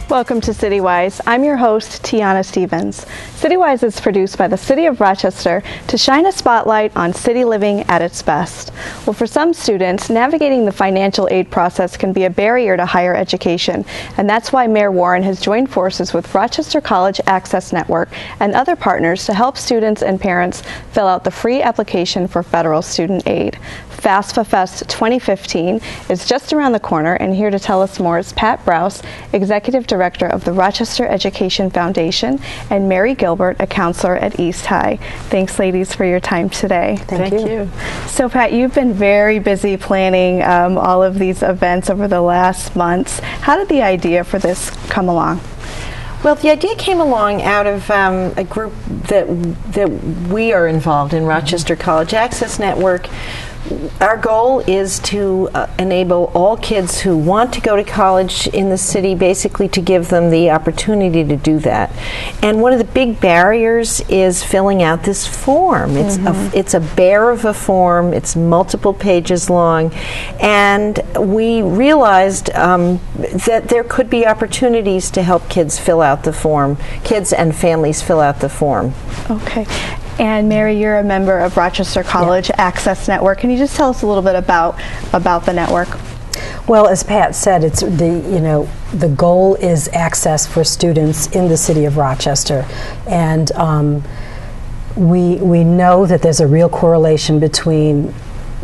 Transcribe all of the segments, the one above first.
Welcome to CityWise. I'm your host, Tiana Stevens. CityWise is produced by the City of Rochester to shine a spotlight on city living at its best. Well, for some students, navigating the financial aid process can be a barrier to higher education, and that's why Mayor Warren has joined forces with Rochester College Access Network and other partners to help students and parents fill out the free application for federal student aid. FAFSA Fest 2015 is just around the corner, and here to tell us more is Pat Browse, Executive Director of the Rochester Education Foundation, and Mary Gilbert, a counselor at East High. Thanks, ladies, for your time today. Thank you. So, Pat, you've been very busy planning all of these events over the last months. How did the idea for this come along? Well, the idea came along out of a group that we are involved in, Rochester College Access Network. Our goal is to enable all kids who want to go to college in the city, basically to give them the opportunity to do that. And one of the big barriers is filling out this form. It's a bear of a form. It's multiple pages long. And we realized that there could be opportunities to help kids fill out the form, kids and families fill out the form. Okay. And Mary, you're a member of Rochester College Access Network. Can you just tell us a little bit about the network? Well, as Pat said, it's the goal is access for students in the city of Rochester, and we know that there's a real correlation between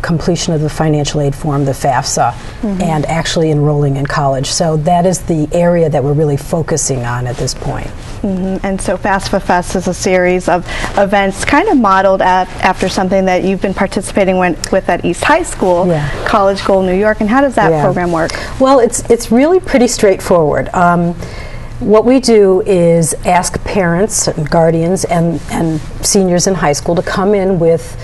completion of the financial aid form, the FAFSA, and actually enrolling in college. So that is the area that we're really focusing on at this point. And so FAFSA Fest is a series of events kind of modeled after something that you've been participating with at East High School, College Goal New York. And how does that program work? Well, it's really pretty straightforward. What we do is ask parents and guardians and seniors in high school to come in with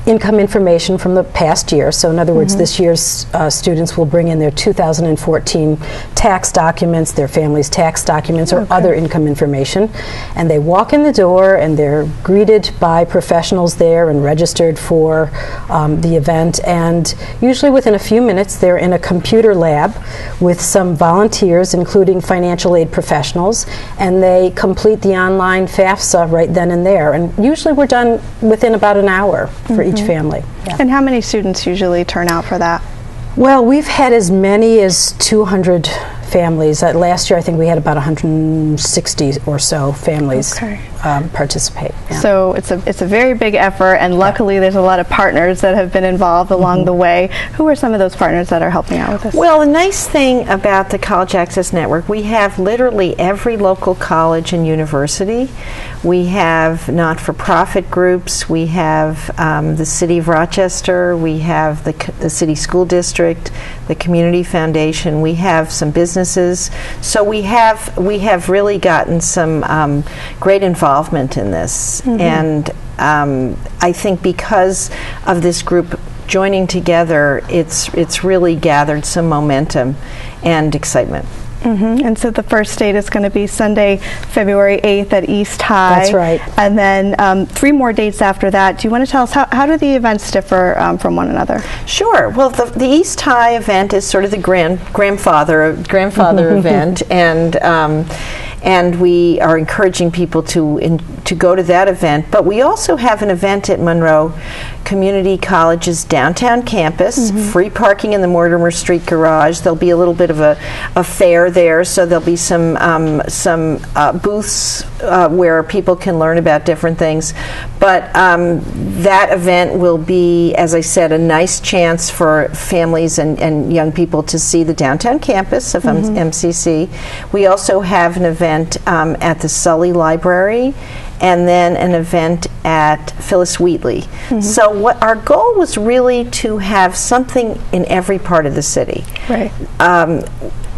income information from the past year. So in other words, this year's students will bring in their 2014 tax documents, their family's tax documents, or other income information. And they walk in the door and they're greeted by professionals there and registered for the event. And usually within a few minutes, they're in a computer lab with some volunteers, including financial aid professionals, and they complete the online FAFSA right then and there. And usually we're done within about an hour for each family. And how many students usually turn out for that? Well, we've had as many as 200 families. Last year I think we had about 160 or so families participate. So it's a very big effort, and luckily there's a lot of partners that have been involved along the way. Who are some of those partners that are helping out with this? Well, the nice thing about the College Access Network, we have literally every local college and university. We have not-for-profit groups. We have the City of Rochester. We have the City School District, the Community Foundation. We have some businesses. So we have really gotten some great involvement in this. And I think because of this group joining together, it's really gathered some momentum and excitement. And so the first date is going to be Sunday, February 8th at East High. That's right. And then 3 more dates after that. Do you want to tell us how do the events differ from one another? Sure. Well, the East High event is sort of the grandfather event, and we are encouraging people to go to that event. But we also have an event at Monroe Community College's downtown campus, free parking in the Mortimer Street garage. There'll be a little bit of a fair there, so there'll be some booths where people can learn about different things. But that event will be, as I said, a nice chance for families and young people to see the downtown campus of MCC. We also have an event at the Sully Library, and then an event at Phyllis Wheatley. So what our goal was really to have something in every part of the city. Right.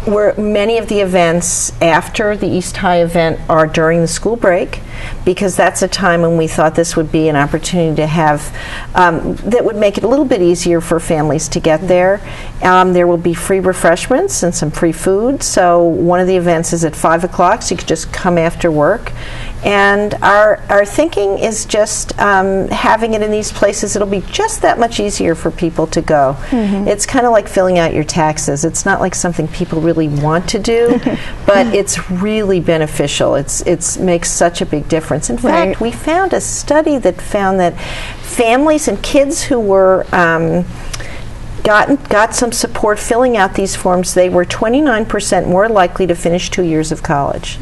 Where many of the events after the East High event are during the school break, because that's a time when we thought this would be an opportunity to have that would make it a little bit easier for families to get there. There will be free refreshments and some free food. So one of the events is at 5 o'clock, so you could just come after work. And our thinking is just having it in these places, it'll be just that much easier for people to go. It's kind of like filling out your taxes. It's not like something people really want to do, but it's really beneficial. It makes such a big difference. In fact, we found a study that found that families and kids who were got some support filling out these forms, they were 29% more likely to finish 2 years of college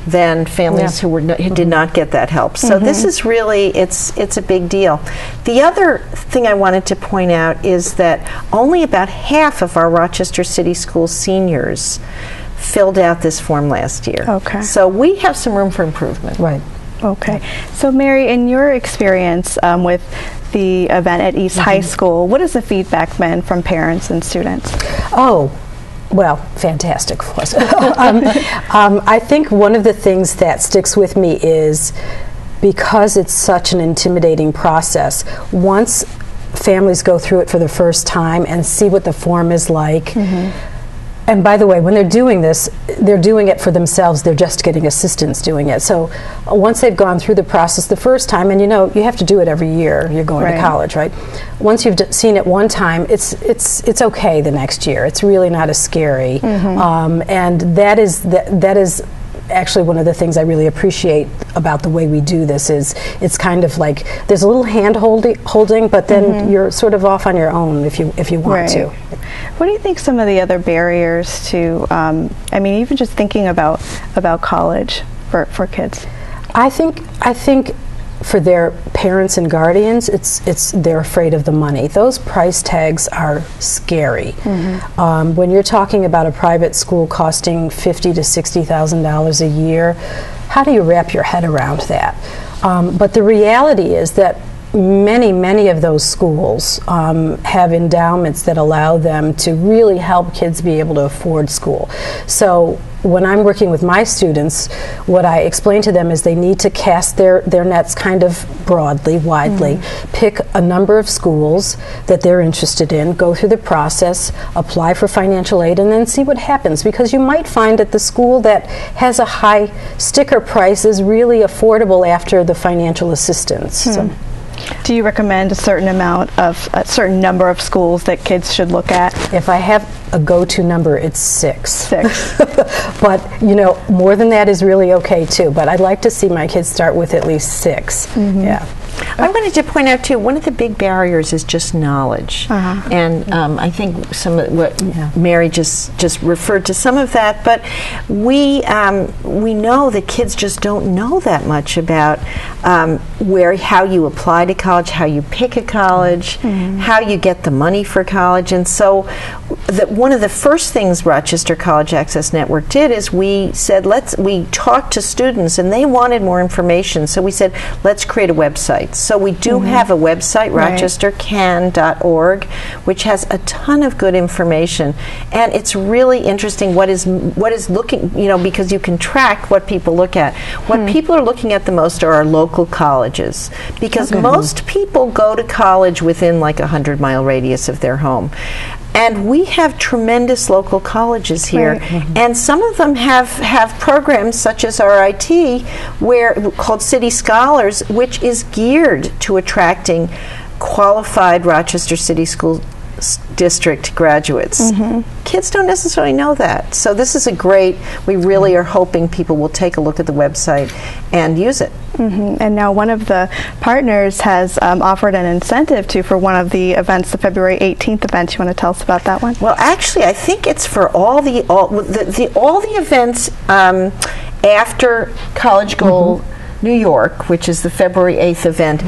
than families who did not get that help. So this is really, it's a big deal. The other thing I wanted to point out is that only about half of our Rochester City School seniors filled out this form last year. Okay. So we have some room for improvement. Right. Okay. So Mary, in your experience with the event at East High School, what has the feedback been from parents and students? Oh, well, fantastic, of course. I think one of the things that sticks with me is because it's such an intimidating process, once families go through it for the first time and see what the form is like, and by the way, when they're doing this, they're doing it for themselves. They're just getting assistance doing it. So once they've gone through the process the first time, and you know, you have to do it every year you're going to college, right? Once you've seen it one time, it's okay the next year. It's really not as scary. And that is actually one of the things I really appreciate about the way we do this is it's kind of like there's a little hand holding, but then you're sort of off on your own if you want to. What do you think some of the other barriers to, I mean, even just thinking about college for kids? I think for their parents and guardians, they're afraid of the money. Those price tags are scary. When you're talking about a private school costing $50,000 to $60,000 a year, how do you wrap your head around that? But the reality is that many of those schools have endowments that allow them to really help kids be able to afford school. So when I'm working with my students, what I explain to them is they need to cast their nets kind of broadly, widely, pick a number of schools that they're interested in, go through the process, apply for financial aid, and then see what happens. Because you might find that the school that has a high sticker price is really affordable after the financial assistance. So. Do you recommend a certain number of schools that kids should look at? If I have a go-to number, it's 6. 6. But, you know, more than that is really okay too. But I'd like to see my kids start with at least 6. Yeah. I wanted to point out too, one of the big barriers is just knowledge, and I think some of what Mary just referred to some of that. But we know that kids just don't know that much about how you apply to college, how you pick a college, how you get the money for college, and so one of the first things Rochester College Access Network did is we said we talked to students and they wanted more information, so we said let's create a website. So we do have a website, rochestercan.org, which has a ton of good information, and it's really interesting what is looking, you know, because you can track what people look at. What people are looking at the most are our local colleges, because most people go to college within like a 100-mile radius of their home. And we have tremendous local colleges here, and some of them have programs such as RIT, called City Scholars, which is geared to attracting qualified Rochester City School District graduates. Kids don't necessarily know that. So this is we really are hoping people will take a look at the website and use it. And now one of the partners has offered an incentive for one of the events, the February 18th event. You want to tell us about that one? Well, actually, I think it's for all the events after College Goal New York, which is the February 8th event.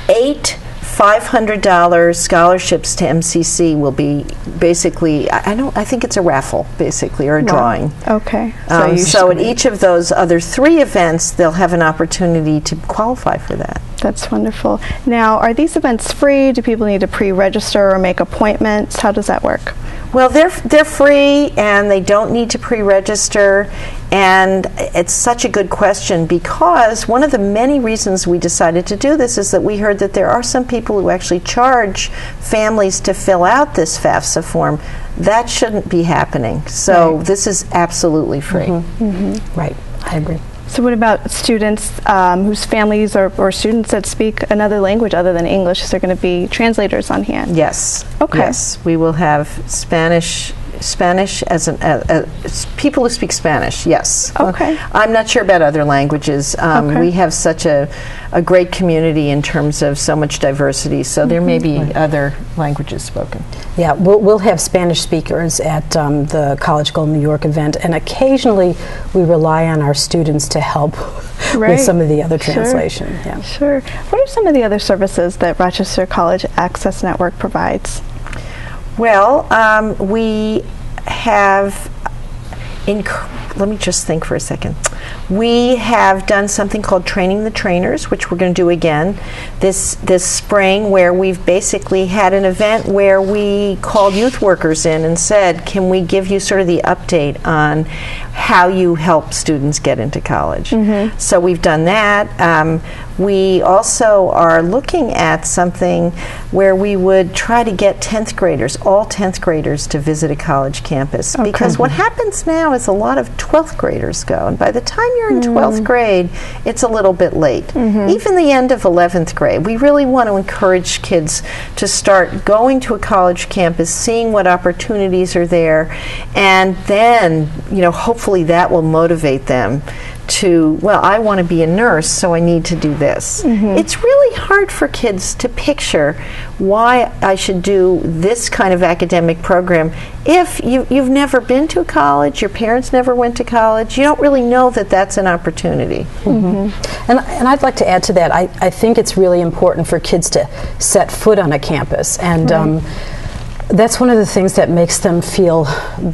8 $500 scholarships to MCC will be basically, I think it's a raffle, basically, or a drawing. Okay. So at each of those other 3 events, they'll have an opportunity to qualify for that. That's wonderful. Now, are these events free? Do people need to pre-register or make appointments? How does that work? Well, they're free, and they don't need to pre-register, and it's such a good question, because one of the many reasons we decided to do this is that we heard that there are some people who actually charge families to fill out this FAFSA form. That shouldn't be happening. So this is absolutely free. Right. I agree. So what about students whose families or students that speak another language other than English? Is there going to be translators on hand? Yes. Okay. Yes, we will have Spanish as people who speak Spanish. Yes. Okay. I'm not sure about other languages. Okay. We have such a great community in terms of so much diversity. So there may be other languages spoken. Yeah, we'll have Spanish speakers at the College Goal New York event, and occasionally we rely on our students to help with some of the other translation. Yeah. Sure. What are some of the other services that Rochester College Access Network provides? Well, we have, let me just think for a second. We have done something called Training the Trainers, which we're going to do again this spring, where we've basically had an event where we called youth workers in and said, can we give you sort of the update on how you help students get into college? So we've done that. We also are looking at something where we would try to get 10th graders, all 10th graders, to visit a college campus. Because what happens now is a lot of 12th graders go, and by the time you're in 12th grade, it's a little bit late. Even the end of 11th grade, we really want to encourage kids to start going to a college campus, seeing what opportunities are there, and then, hopefully that will motivate them to, well, I want to be a nurse, so I need to do this. It's really hard for kids to picture why I should do this kind of academic program if you've never been to college, your parents never went to college. You don't really know that that's an opportunity. And I'd like to add to that, I think it's really important for kids to set foot on a campus, and that's one of the things that makes them feel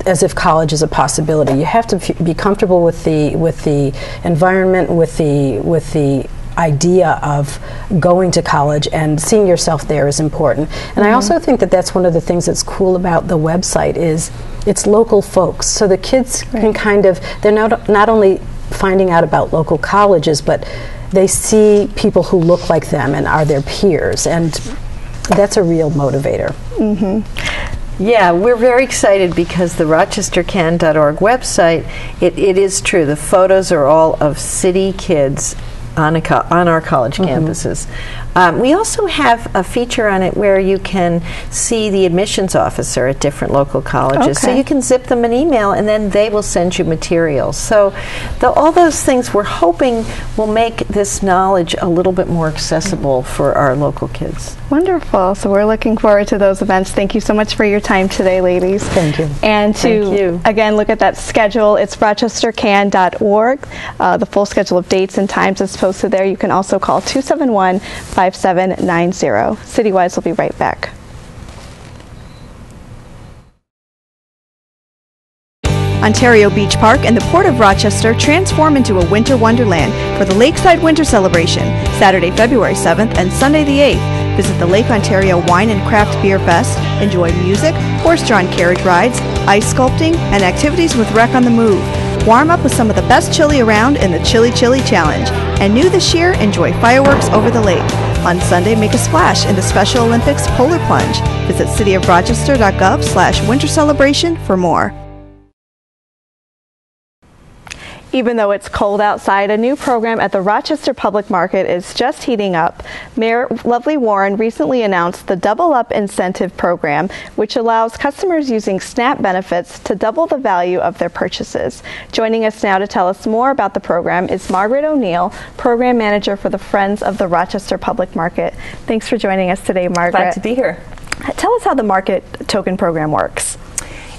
as if college is a possibility. You have to be comfortable with the environment, with the idea of going to college, and seeing yourself there is important. And I also think that that's one of the things that's cool about the website is it's local folks. So the kids can they're not only finding out about local colleges, but they see people who look like them and are their peers, and that's a real motivator. Yeah, we're very excited because the rochestercan.org website, it is true, the photos are all of city kids on our college campuses. We also have a feature on it where you can see the admissions officer at different local colleges. So you can zip them an email and then they will send you materials. So all those things we're hoping will make this knowledge a little bit more accessible for our local kids. Wonderful. So we're looking forward to those events. Thank you so much for your time today, ladies. Thank you. And again, look at that schedule. It's rochestercan.org. The full schedule of dates and times is posted there. You can also call 271-5790. CityWise will be right back. Ontario Beach Park and the Port of Rochester transform into a winter wonderland for the Lakeside Winter Celebration, Saturday, February 7th and Sunday the 8th. Visit the Lake Ontario Wine and Craft Beer Fest, enjoy music, horse-drawn carriage rides, ice sculpting, and activities with Rec on the Move. Warm up with some of the best chili around in the Chili Chili Challenge. And new this year, enjoy fireworks over the lake. On Sunday, make a splash in the Special Olympics Polar Plunge. Visit cityofrochester.gov/winter celebration for more. Even though it's cold outside, a new program at the Rochester Public Market is just heating up. Mayor Lovely Warren recently announced the Double Up Incentive Program, which allows customers using SNAP benefits to double the value of their purchases. Joining us now to tell us more about the program is Margaret O'Neill, Program Manager for the Friends of the Rochester Public Market. Thanks for joining us today, Margaret. Glad to be here. Tell us how the Market Token Program works.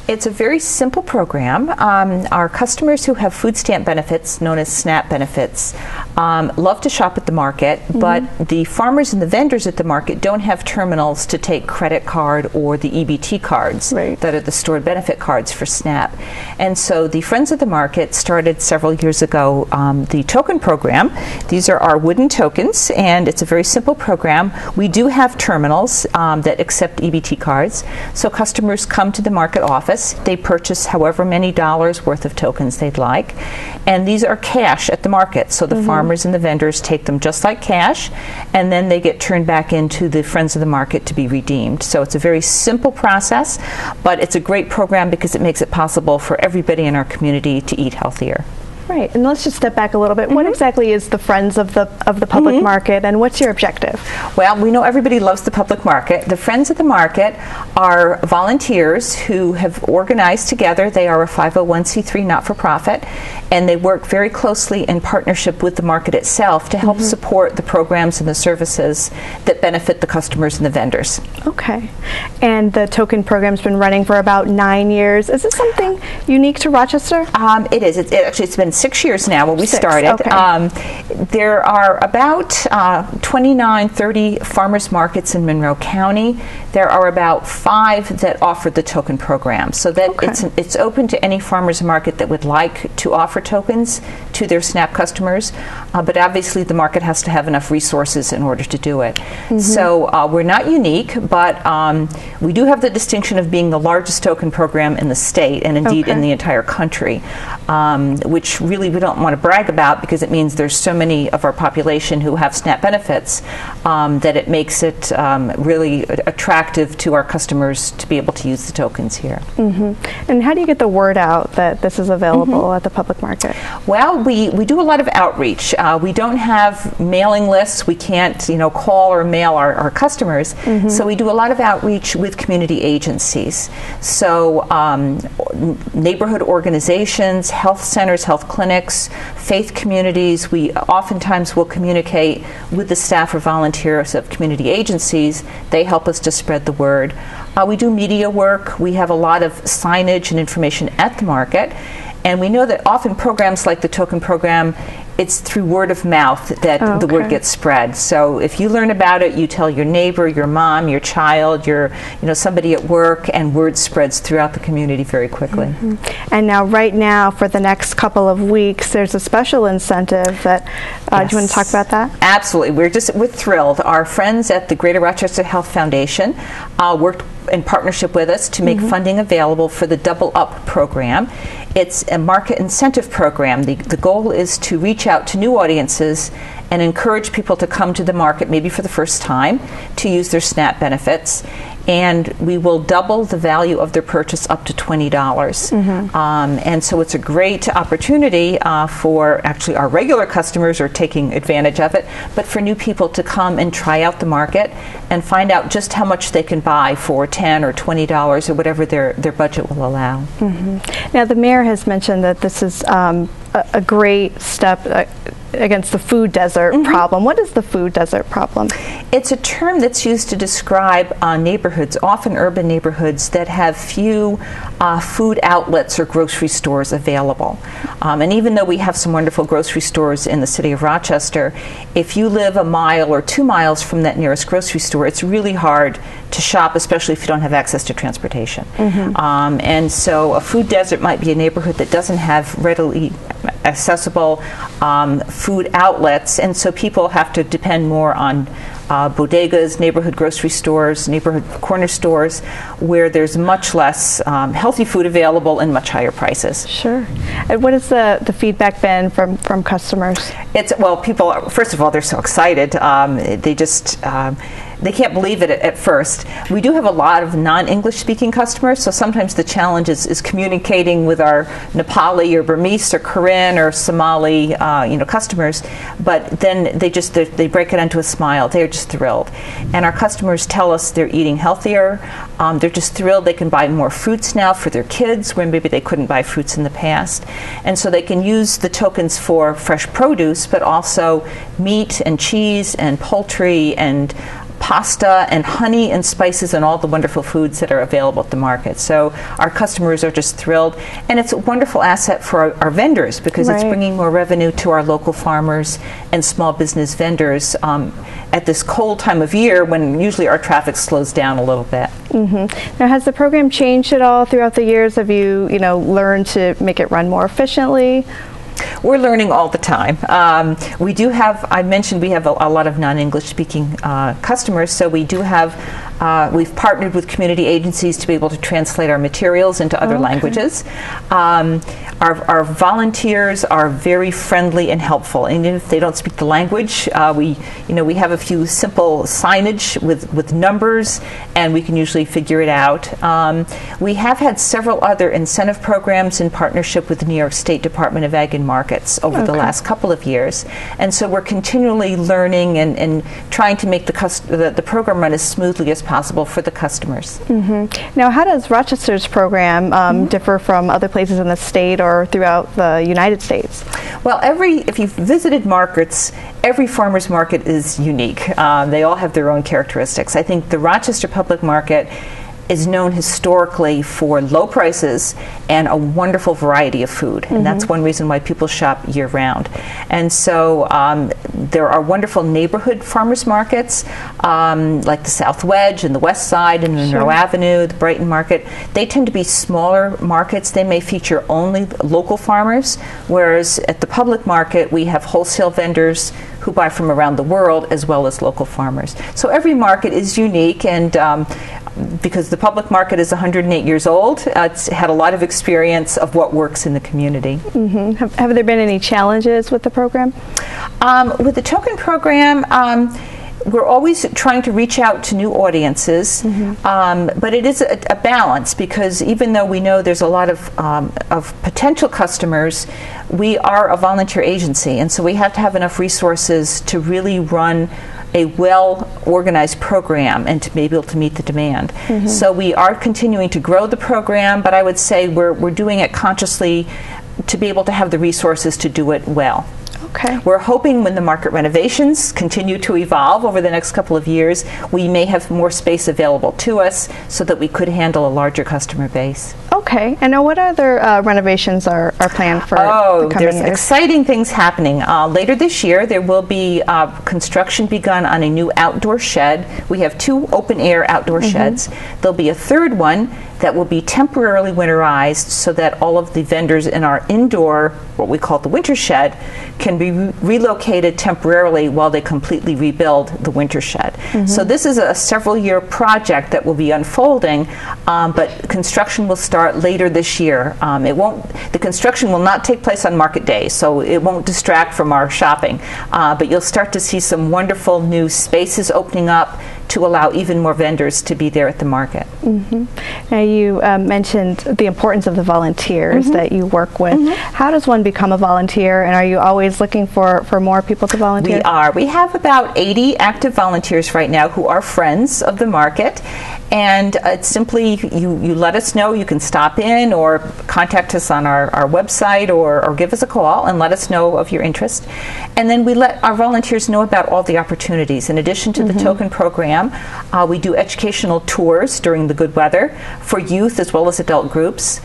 It's a very simple program. Our customers who have food stamp benefits, known as SNAP benefits, love to shop at the market, but the farmers and the vendors at the market don't have terminals to take credit card or the EBT cards that are the stored benefit cards for SNAP. And so the Friends of the Market started several years ago the token program. These are our wooden tokens, and it's a very simple program. We do have terminals that accept EBT cards, so customers come to the market office. They purchase however many dollars worth of tokens they'd like, and these are cash at the market, so the farmers and the vendors take them just like cash, and then they get turned back into the Friends of the Market to be redeemed. So it's a very simple process, but it's a great program because it makes it possible for everybody in our community to eat healthier. Right, and let's just step back a little bit. What exactly is the Friends of the Public Market, and what's your objective? Well, we know everybody loves the public market. The Friends of the Market are volunteers who have organized together. They are a 501c3 not-for-profit, and they work very closely in partnership with the market itself to help support the programs and the services that benefit the customers and the vendors. Okay, and the token program's been running for about 9 years. Is this something unique to Rochester? It is. Actually, it's been 6 years now when we 6, started. okay. There are about 29, 30 farmers markets in Monroe County. There are about 5 that offer the token program. So that it's open to any farmers market that would like to offer tokens to their SNAP customers. But obviously the market has to have enough resources in order to do it. So we're not unique, but we do have the distinction of being the largest token program in the state, and indeed in the entire country, which really we don't want to brag about because it means there's so many of our population who have SNAP benefits that it makes it really attractive to our customers to be able to use the tokens here. And how do you get the word out that this is available at the public market? Well, we do a lot of outreach. We don't have mailing lists. We can't call or mail our customers. So we do a lot of outreach with community agencies. So neighborhood organizations, health centers, health clinics, faith communities. We oftentimes will communicate with the staff or volunteers of community agencies. They help us to spread the word. We do media work. We have a lot of signage and information at the market. And we know that often programs like the token program, it's through word of mouth that the word gets spread. So if you learn about it, you tell your neighbor, your mom, your child, somebody at work, and word spreads throughout the community very quickly. And now, right now, for the next couple of weeks, there's a special incentive that, do you want to talk about that? Absolutely. We're thrilled. Our friends at the Greater Rochester Health Foundation worked in partnership with us to make funding available for the Double Up program. It's a market incentive program. The goal is to reach out to new audiences and encourage people to come to the market, maybe for the first time, to use their SNAP benefits. And we will double the value of their purchase up to $20. And so it's a great opportunity for actually our regular customers are taking advantage of it, but for new people to come and try out the market and find out just how much they can buy for $10 or $20 or whatever their budget will allow. Now, the mayor has mentioned that this is a great step against the food desert problem. What is the food desert problem? It's a term that's used to describe neighborhoods, often urban neighborhoods, that have few food outlets or grocery stores available. And even though we have some wonderful grocery stores in the city of Rochester, if you live a mile or 2 miles from that nearest grocery store, it's really hard to shop, especially if you don't have access to transportation. And so a food desert might be a neighborhood that doesn't have readily accessible food outlets, and so people have to depend more on bodegas, neighborhood grocery stores, neighborhood corner stores, where there's much less healthy food available and much higher prices. Sure. And what has the feedback been from customers? People, first of all, they're so excited. They can't believe it at first. We do have a lot of non-English speaking customers, so sometimes the challenge is communicating with our Nepali or Burmese or Korean or Somali customers, but then they break it into a smile. They're just thrilled. And our customers tell us they're eating healthier. They're just thrilled they can buy more fruits now for their kids when maybe they couldn't buy fruits in the past. And so they can use the tokens for fresh produce, but also meat and cheese and poultry and pasta and honey and spices and all the wonderful foods that are available at the market. So our customers are just thrilled, and it's a wonderful asset for our vendors because it's bringing more revenue to our local farmers and small business vendors at this cold time of year when usually our traffic slows down a little bit. Now, has the program changed at all throughout the years? Have you learned to make it run more efficiently? We're learning all the time. We do have, I mentioned we have a lot of non-English speaking customers, so we do have We've partnered with community agencies to be able to translate our materials into other languages. Our volunteers are very friendly and helpful, and even if they don't speak the language, we have a few simple signage with numbers, and we can usually figure it out. We have had several other incentive programs in partnership with the New York State Department of Ag and Markets over the last couple of years, and so we're continually learning and trying to make the program run as smoothly as possible for the customers. Now, how does Rochester's program differ from other places in the state or throughout the United States? Well, if you've visited markets, every farmer's market is unique. They all have their own characteristics. I think the Rochester Public Market is known historically for low prices and a wonderful variety of food, and that's one reason why people shop year-round. And so there are wonderful neighborhood farmers markets, like the South Wedge and the West Side and Monroe Avenue, the Brighton Market. They tend to be smaller markets. They may feature only local farmers, whereas at the public market we have wholesale vendors who buy from around the world as well as local farmers. So every market is unique, and because the public market is 108 years old, it's had a lot of experience of what works in the community. Have there been any challenges with the program? With the token program, we're always trying to reach out to new audiences, but it is a balance, because even though we know there's a lot of potential customers, we are a volunteer agency, and so we have to have enough resources to really run a well-organized program and to be able to meet the demand. So we are continuing to grow the program, but I would say we're doing it consciously to be able to have the resources to do it well. Okay. We're hoping when the market renovations continue to evolve over the next couple of years, we may have more space available to us so that we could handle a larger customer base. Okay. And now what other renovations are planned for the coming there's years? exciting things happening. Later this year, there will be construction begun on a new outdoor shed. We have 2 open-air outdoor sheds. There'll be a third one that will be temporarily winterized so that all of the vendors in our indoor, what we call the winter shed, can be relocated temporarily while they completely rebuild the winter shed. So this is a several-year project that will be unfolding, but construction will start later this year. The construction will not take place on market days, so it won't distract from our shopping, but you'll start to see some wonderful new spaces opening up to allow even more vendors to be there at the market. Now, you mentioned the importance of the volunteers that you work with. How does one become a volunteer, and are you always looking for more people to volunteer? We are. We have about 80 active volunteers right now who are friends of the market, and it's simply you let us know. You can stop in or contact us on our website or give us a call and let us know of your interest. And then we let our volunteers know about all the opportunities. In addition to the token program, we do educational tours during the good weather for youth as well as adult groups.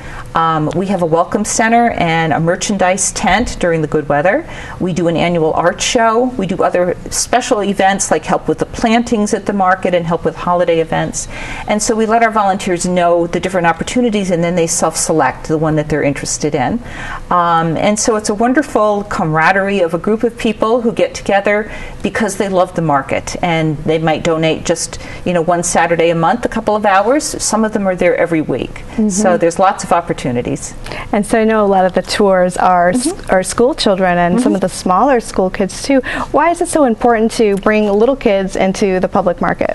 We have a welcome center and a merchandise tent during the good weather. We do an annual art show. We do other special events like help with the plantings at the market and help with holiday events. And so we let our volunteers know the different opportunities, and then they self-select the one that they're interested in. And so it's a wonderful camaraderie of a group of people who get together because they love the market, and they might donate just one Saturday a month, a couple of hours. Some of them are there every week. So there's lots of opportunities. And so I know a lot of the tours are school children and some of the smaller school kids too. Why is it so important to bring little kids into the public market?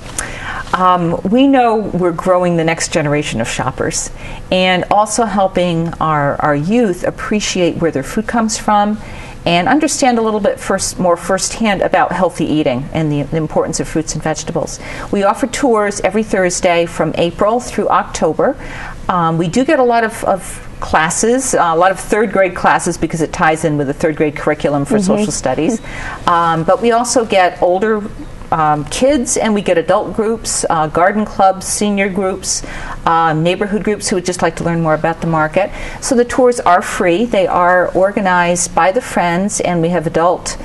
We know we're growing the next generation of shoppers, and also helping our youth appreciate where their food comes from and understand a little bit more firsthand about healthy eating and the importance of fruits and vegetables. We offer tours every Thursday from April through October. We do get a lot of classes, a lot of third grade classes, because it ties in with the third grade curriculum for social studies. But we also get older kids, and we get adult groups, garden clubs, senior groups, neighborhood groups who would just like to learn more about the market. So the tours are free. They are organized by the Friends, and we have adult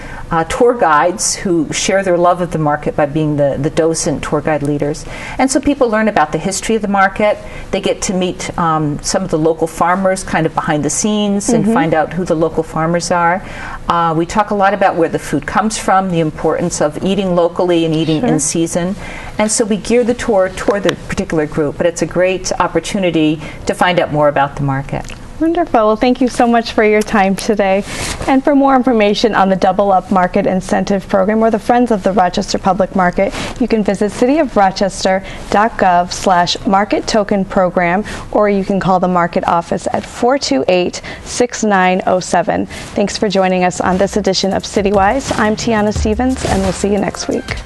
tour guides who share their love of the market by being the docent tour guide leaders. And so people learn about the history of the market. They get to meet some of the local farmers kind of behind the scenes and find out who the local farmers are. We talk a lot about where the food comes from, the importance of eating locally and eating in season. And so we gear the tour toward the particular group, but it's a great opportunity to find out more about the market. Wonderful. Well, thank you so much for your time today. And for more information on the Double Up Market Incentive Program or the Friends of the Rochester Public Market, you can visit cityofrochester.gov/market token program, or you can call the market office at 428-6907. Thanks for joining us on this edition of CityWise. I'm Tiana Stevens, and we'll see you next week.